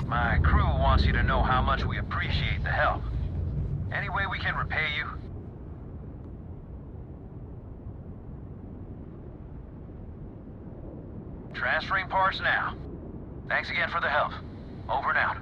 My crew wants you to know how much we appreciate the help. Any way we can repay you? Transferring parts now. Thanks again for the help. Over and out.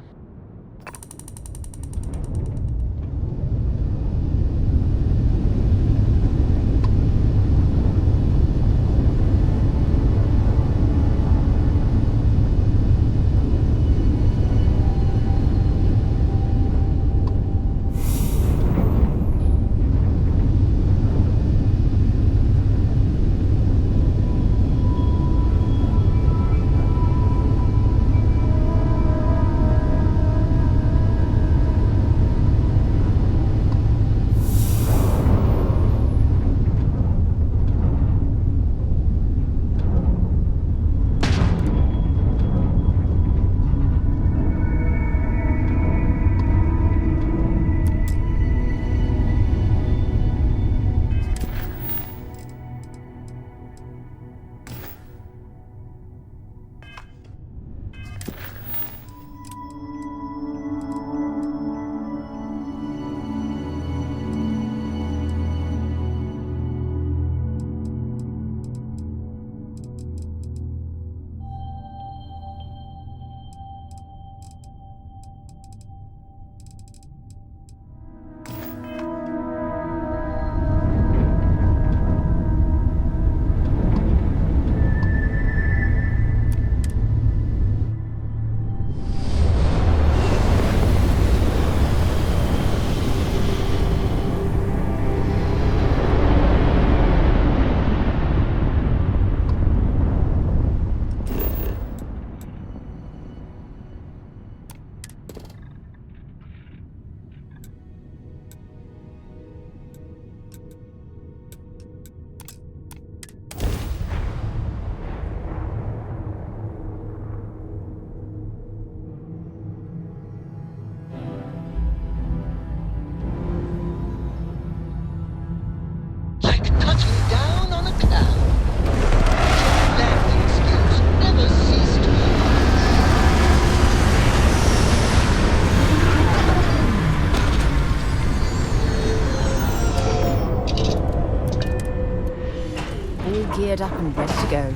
Geared up and ready to go.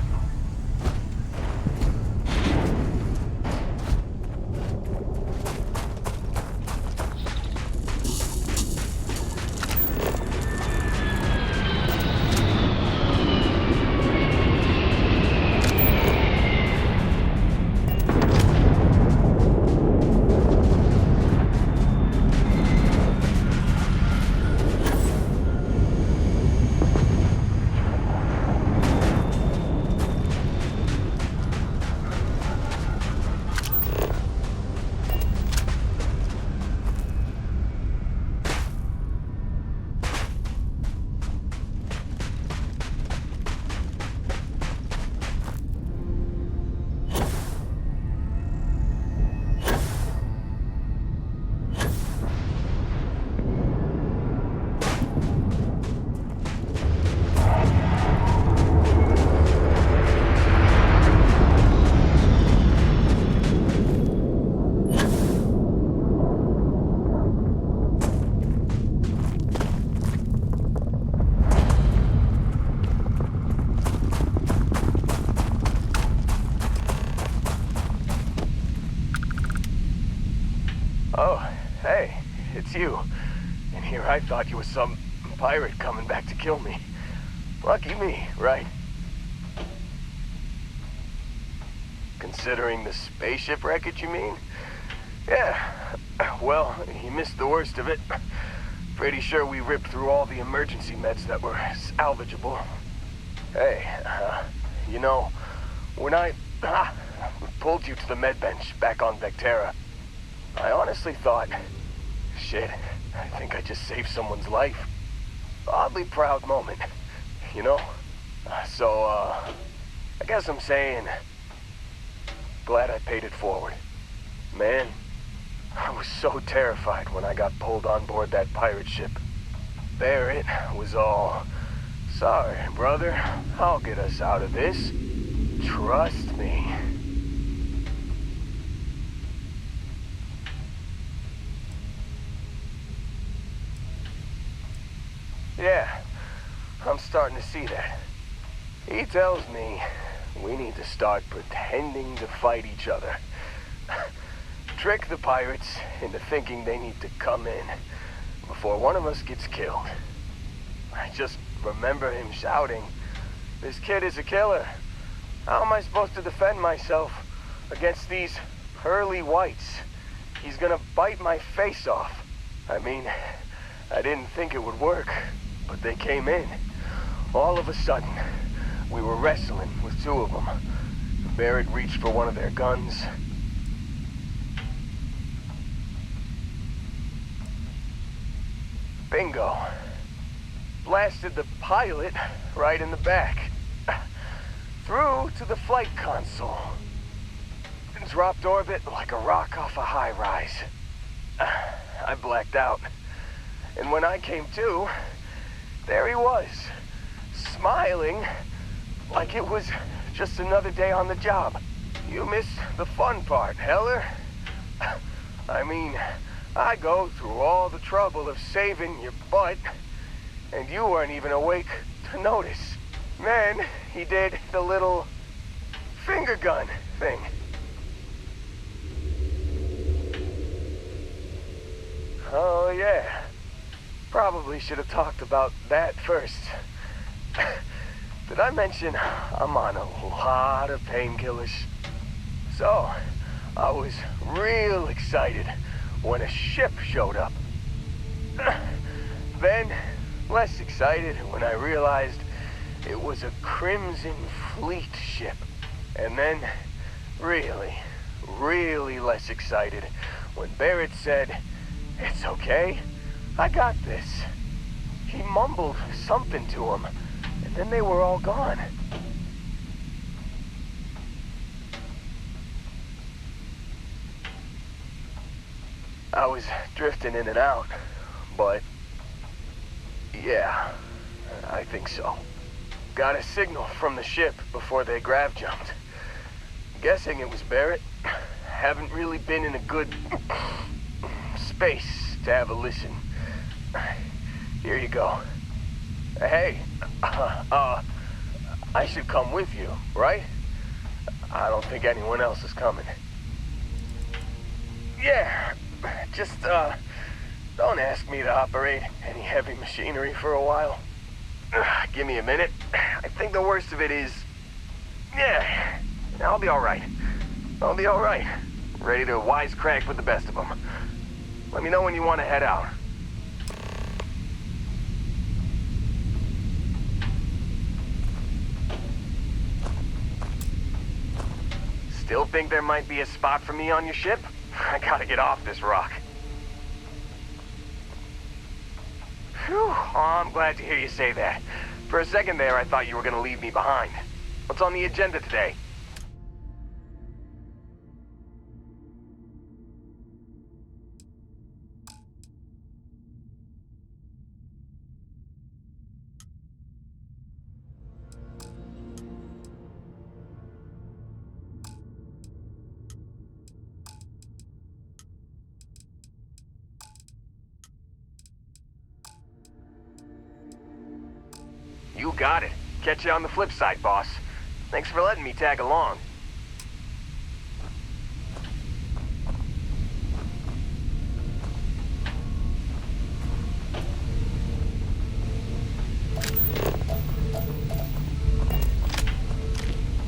Oh, hey, it's you. And here I thought you was some pirate coming back to kill me. Lucky me, right? Considering the spaceship wreckage, you mean? Yeah, well, you missed the worst of it. Pretty sure we ripped through all the emergency meds that were salvageable. Hey, you know, when I pulled you to the med bench back on Vectera, I honestly thought, shit, I think I just saved someone's life. Oddly proud moment, you know? So, I guess I'm saying, glad I paid it forward. Man, I was so terrified when I got pulled on board that pirate ship. Barrett was all, sorry, brother, I'll get us out of this. Trust me. Yeah, I'm starting to see that. He tells me we need to start pretending to fight each other. Trick the pirates into thinking they need to come in before one of us gets killed. I just remember him shouting, "This kid is a killer. How am I supposed to defend myself against these pearly whites? He's gonna bite my face off." I mean, I didn't think it would work, but they came in. All of a sudden, we were wrestling with two of them. Barrett reached for one of their guns. Bingo. Blasted the pilot right in the back. Through to the flight console. Dropped orbit like a rock off a high-rise. I blacked out. And when I came to, there he was, smiling like it was just another day on the job. You missed the fun part, Heller. I mean, I go through all the trouble of saving your butt, and you weren't even awake to notice. Then he did the little finger gun thing. Oh yeah, probably should have talked about that first. Did I mention I'm on a lot of painkillers? So, I was real excited when a ship showed up. Then, less excited when I realized it was a Crimson Fleet ship. And then, really less excited when Barrett said, "It's okay, I got this." He mumbled something to him, and then they were all gone. I was drifting in and out, but yeah, I think so. Got a signal from the ship before they grav jumped. Guessing it was Barrett. Haven't really been in a good space to have a listen. Here you go. Hey, I should come with you, right? I don't think anyone else is coming. Yeah, just, don't ask me to operate any heavy machinery for a while. Give me a minute. I think the worst of it is... Yeah, I'll be alright. I'll be alright. Ready to wisecrack with the best of them. Let me know when you want to head out. Still think there might be a spot for me on your ship? I gotta get off this rock. Whew, oh, I'm glad to hear you say that. For a second there, I thought you were gonna leave me behind. What's on the agenda today? You got it. Catch you on the flip side, boss. Thanks for letting me tag along.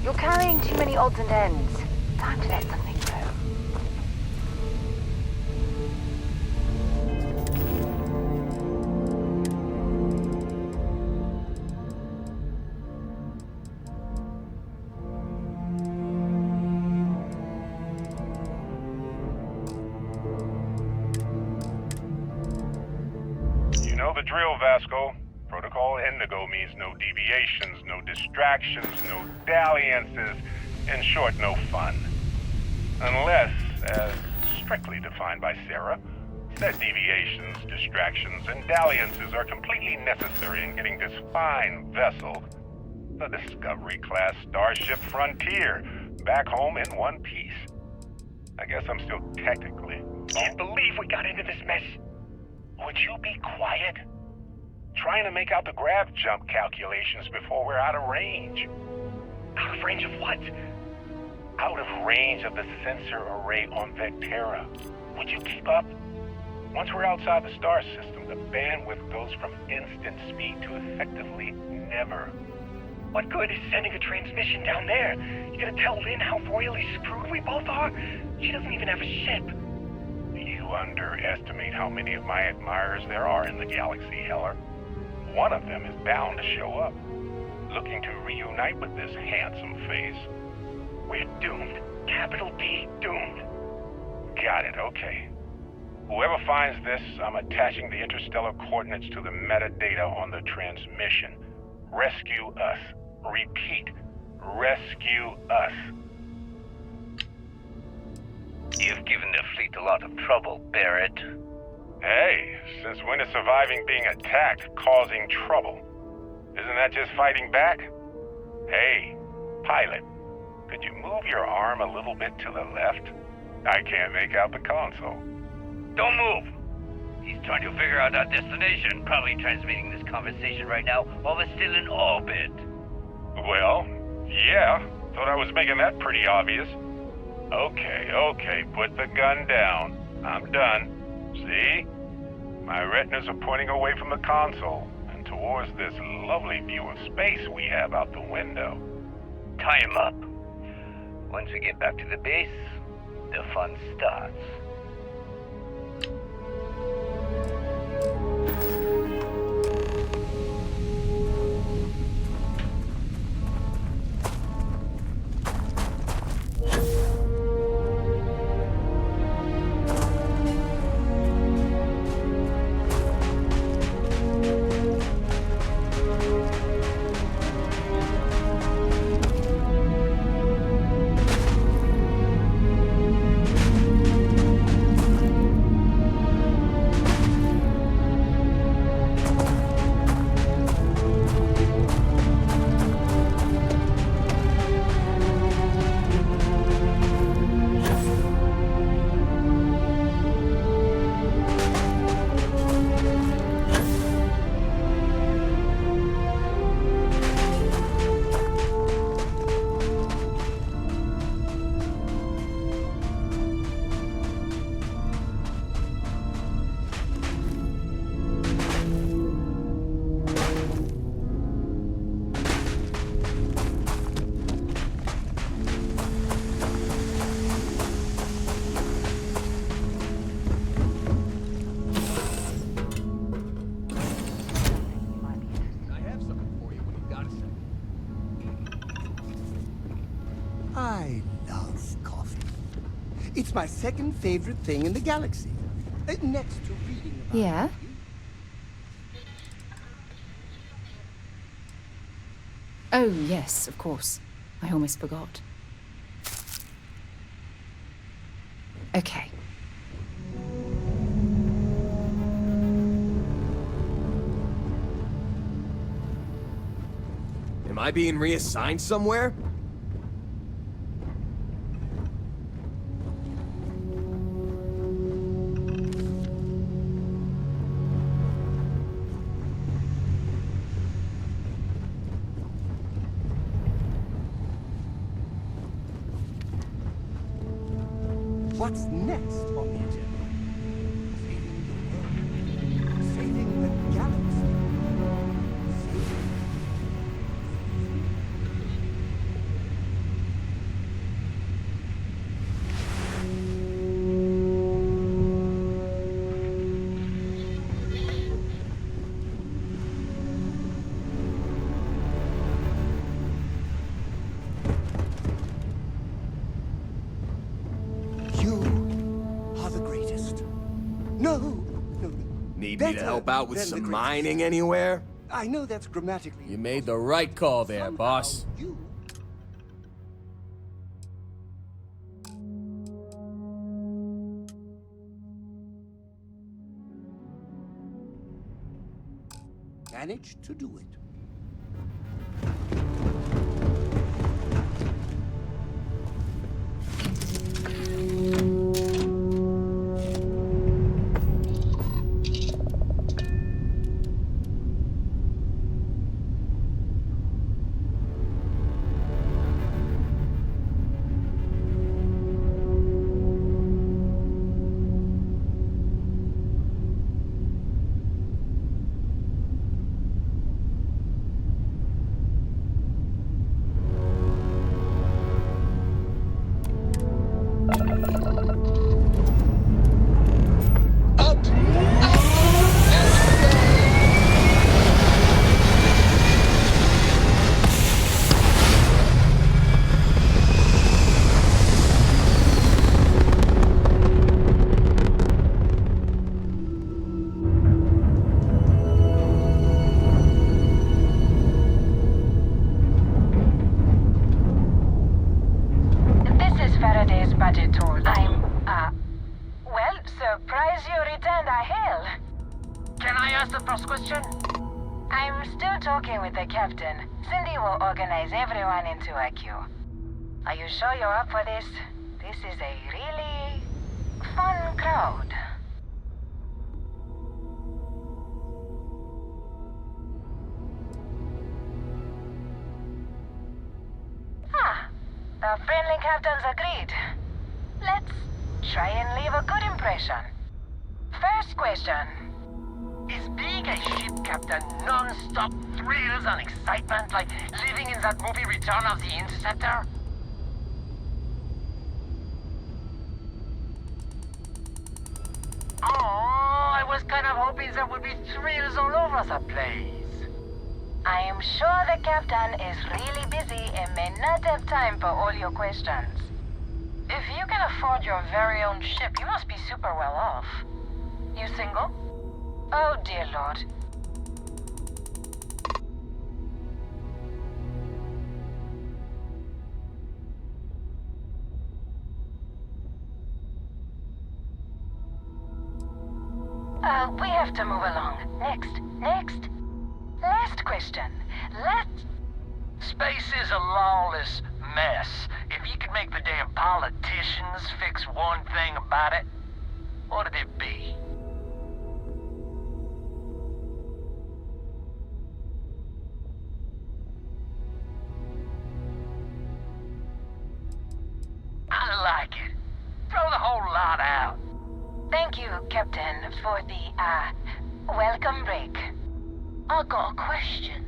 You're carrying too many odds and ends. Time to let something go. You know the drill, Vasco. Protocol Indigo means no deviations, no distractions, no dalliances, in short, no fun. Unless, as strictly defined by Sarah, said deviations, distractions, and dalliances are completely necessary in getting this fine vessel, the Discovery-class Starship Frontier, back home in one piece. I guess I'm still technically... Can't believe we got into this mess. Would you be quiet? Trying to make out the grav jump calculations before we're out of range. Out of range of what? Out of range of the sensor array on Vectera. Would you keep up? Once we're outside the star system, the bandwidth goes from instant speed to effectively never. What good is sending a transmission down there? You gonna tell Lynn how royally screwed we both are? She doesn't even have a ship. You underestimate how many of my admirers there are in the galaxy, Heller. One of them is bound to show up, looking to reunite with this handsome face. We're doomed. Capital D, doomed. Got it, okay. Whoever finds this, I'm attaching the interstellar coordinates to the metadata on the transmission. Rescue us. Repeat, rescue us. You've given the fleet a lot of trouble, Barrett. Hey, since when is surviving being attacked causing trouble? Isn't that just fighting back? Hey, pilot, could you move your arm a little bit to the left? I can't make out the console. Don't move! He's trying to figure out our destination, probably transmitting this conversation right now while we're still in orbit. Well, yeah, thought I was making that pretty obvious. Okay, put the gun down. I'm done. See? My retinas are pointing away from the console and towards this lovely view of space we have out the window. Tie him up. Once we get back to the base, the fun starts. I love coffee. It's my second favorite thing in the galaxy. Next to reading about Yeah? Oh, yes, of course. I almost forgot. Okay. Am I being reassigned somewhere? What's next on the agenda? Saving the world. Saving the galaxy. You are the greatest. No. Need me to help out with some mining anywhere? I know that's grammatically. You made the right call there, Somehow boss. You. Managed to do it. is you returned a hail. Can I ask the first question? I'm still talking with the captain. Cindy will organize everyone into a queue. Are you sure you're up for this? This is a really fun crowd. The friendly captains agreed. Let's try and leave a good impression. First question. Is being a ship captain non-stop thrills and excitement like living in that movie Return of the Interceptor? Oh, I was kind of hoping there would be thrills all over the place. I am sure the captain is really busy and may not have time for all your questions. If you can afford your very own ship, you must be super well off. You single? Oh, dear Lord. We have to move along. Next. Last question. Space is a lawless mess. If you could make the damn politicians fix one thing about it, what'd it be? I like it. Throw the whole lot out. Thank you, Captain, for the, welcome break. I got a question.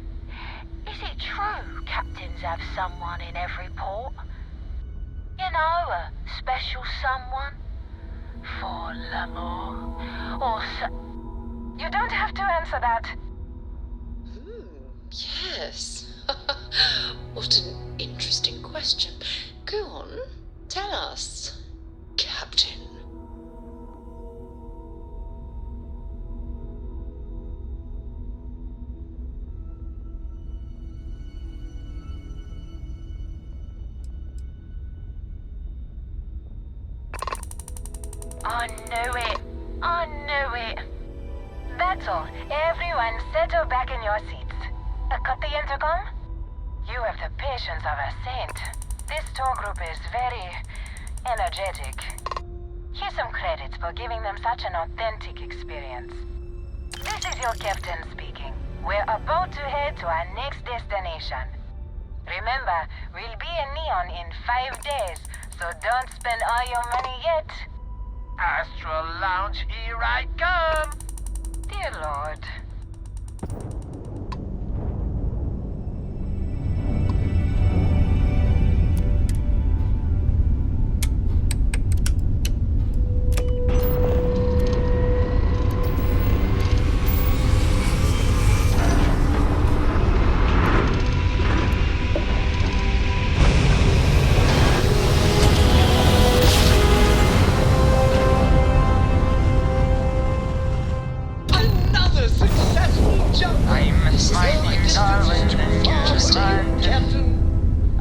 Is it true captains have someone in every port? You know, a special someone? For l'amour, or You don't have to answer that. Yes. What an interesting question. Go on, tell us, Captain. I knew it. That's all. Everyone settle back in your seats. Cut the intercom? You have the patience of a saint. This tour group is very energetic. Here's some credits for giving them such an authentic experience. This is your captain speaking. We're about to head to our next destination. Remember, we'll be in Neon in 5 days, so don't spend all your money yet. Astral Lounge, here I come! Dear Lord.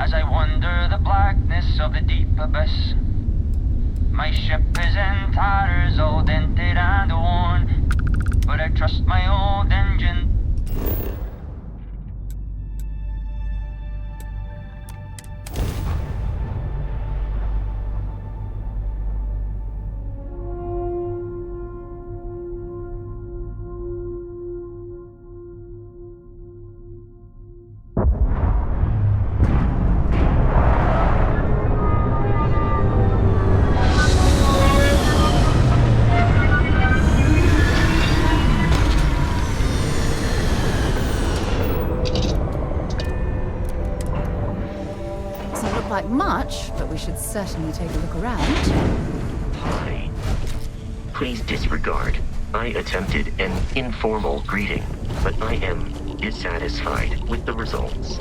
As I wander the blackness of the deep abyss, my ship is in tatters, all dented and worn, but I trust my old engine. Like much, but we should certainly take a look around. Hi. Please disregard. I attempted an informal greeting, but I am dissatisfied with the results.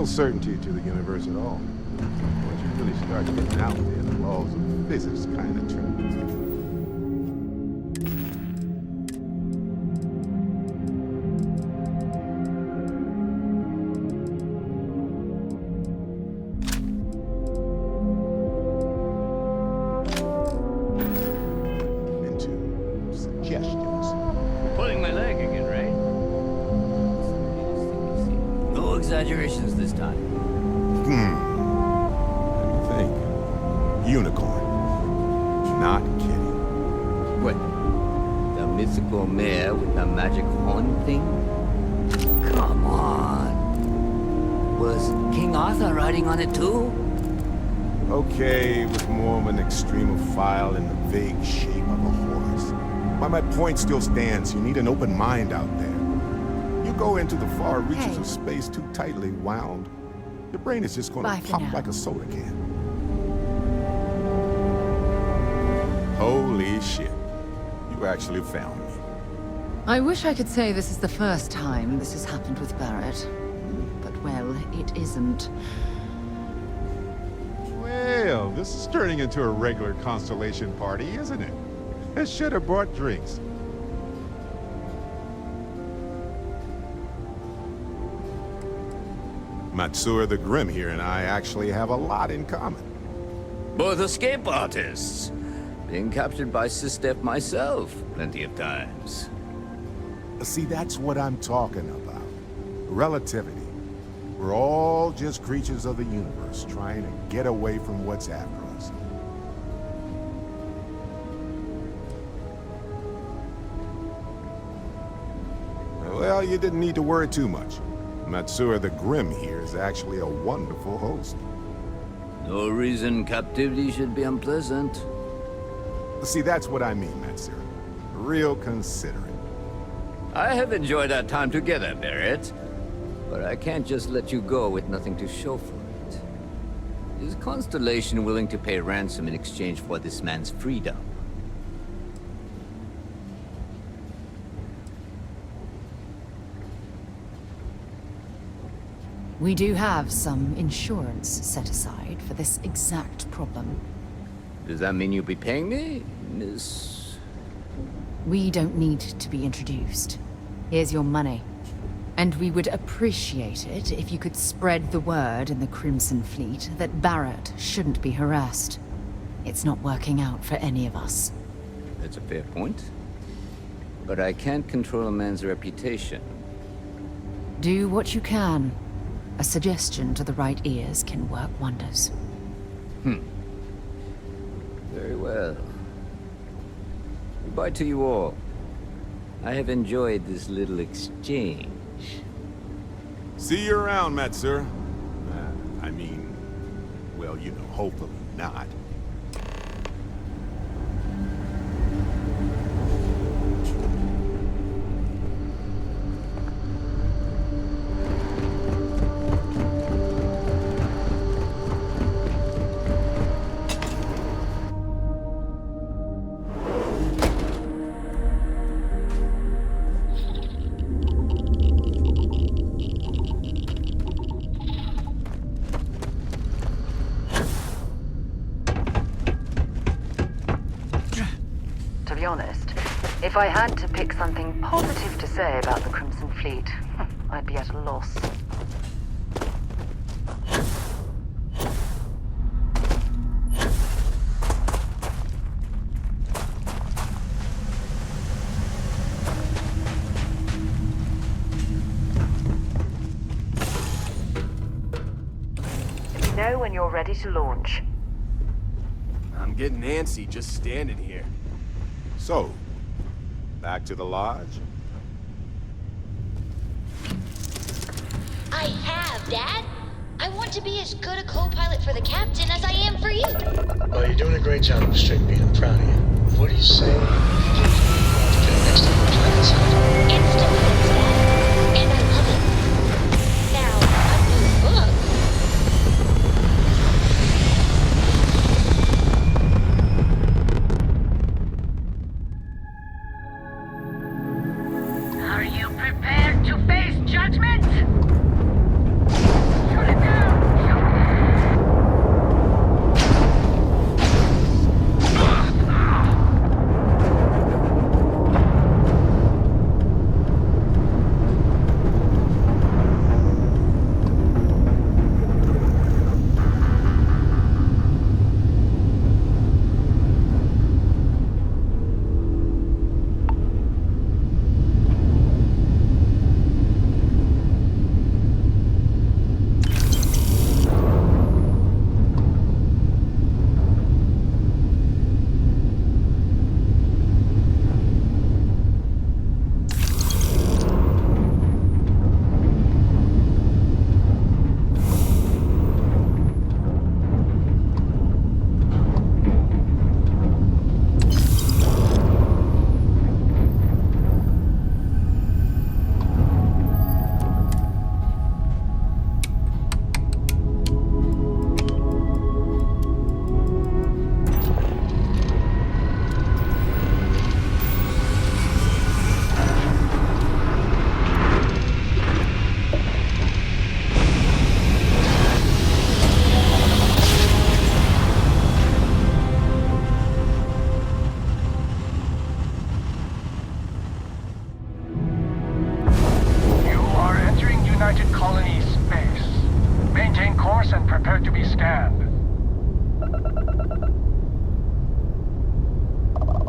no certainty to the universe at all. Once you really start getting out there, the laws of physics kind of turn. Into suggestions. Pulling my leg again, right? No exaggerations this time. Think. Unicorn. Not kidding. What? The mythical mare with the magic horn thing? Come on. Was King Arthur riding on it too? Okay, it was more of an extremophile in the vague shape of a horse. But my point still stands. You need an open mind out there. You go into the far reaches of space too tightly wound, your brain is just gonna pop like a soda can. Holy shit. You actually found me. I wish I could say this is the first time this has happened with Barrett. But, well, it isn't. Well, this is turning into a regular Constellation party, isn't it? I should have brought drinks. Matsura the Grim here and I actually have a lot in common. Both escape artists. Being captured by Sistef myself plenty of times. See, that's what I'm talking about. Relativity. We're all just creatures of the universe trying to get away from what's after us. Well, you didn't need to worry too much. Matsura the Grim here is actually a wonderful host. No reason captivity should be unpleasant. See, that's what I mean, Matsura. Real considerate. I have enjoyed our time together, Barrett. But I can't just let you go with nothing to show for it. Is Constellation willing to pay ransom in exchange for this man's freedom? We do have some insurance set aside for this exact problem. Does that mean you'll be paying me, Miss... We don't need to be introduced. Here's your money. And we would appreciate it if you could spread the word in the Crimson Fleet that Barrett shouldn't be harassed. It's not working out for any of us. That's a fair point. But I can't control a man's reputation. Do what you can. A suggestion to the right ears can work wonders. Very well. Goodbye to you all. I have enjoyed this little exchange. See you around, Matsura. I mean, well, you know, hopefully not. To be honest, if I had to pick something positive to say about the Crimson Fleet, I'd be at a loss. Know when you're ready to launch. I'm getting antsy just standing here. So, back to the lodge? I have, Dad. I want to be as good a co-pilot for the captain as I am for you. Well, you're doing a great job, Miss Strigby. I'm proud of you. What do you say? Next time we plan something. Instant wins, Dad. And I love it. Now, a new book. Are you prepared to face judgment? person prepared to be scanned.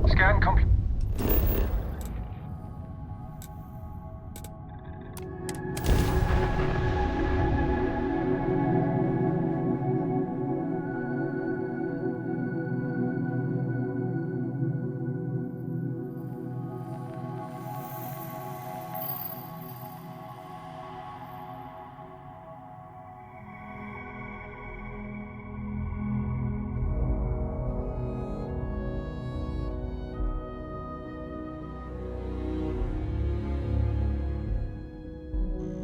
Scan complete.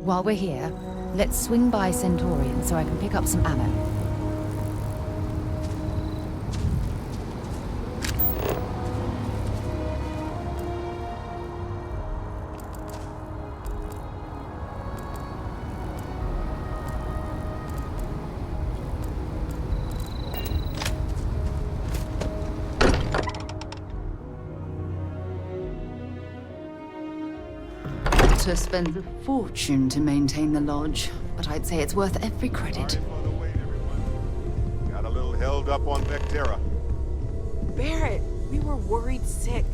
While we're here, let's swing by Centaurian so I can pick up some ammo. Spends a fortune to maintain the lodge, but I'd say it's worth every credit. Sorry for the wait, everyone. Got a little held up on Vectera. Barrett, we were worried sick.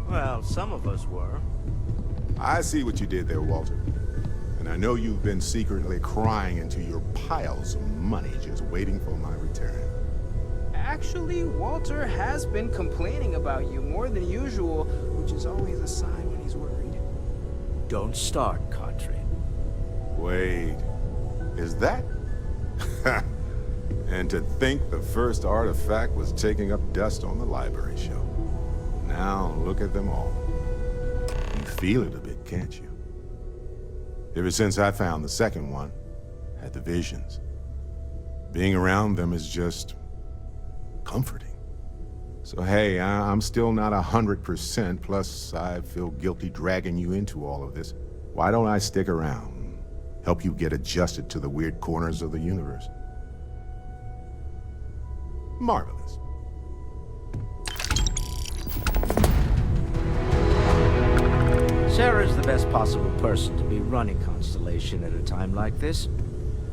Well, some of us were. I see what you did there, Walter. And I know you've been secretly crying into your piles of money just waiting for my return. Actually, Walter has been complaining about you more than usual, which is always a sign when he's worried. Don't start, Cadre. Wait, is that? And to think the first artifact was taking up dust on the library shelf. Now look at them all. You feel it a bit, can't you? Ever since I found the second one, had the visions. Being around them is just comforting. So hey, I'm still not 100%, plus I feel guilty dragging you into all of this. Why don't I stick around, help you get adjusted to the weird corners of the universe? Marvelous. Sarah's the best possible person to be running Constellation at a time like this.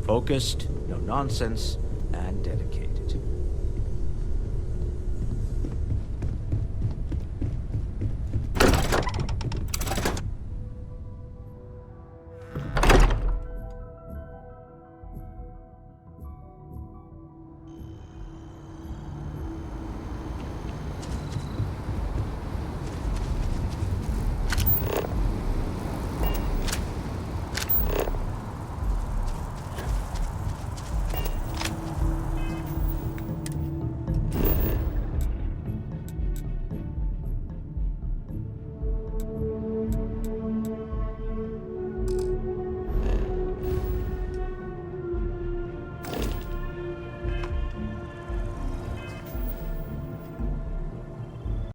Focused, no nonsense, and dedicated.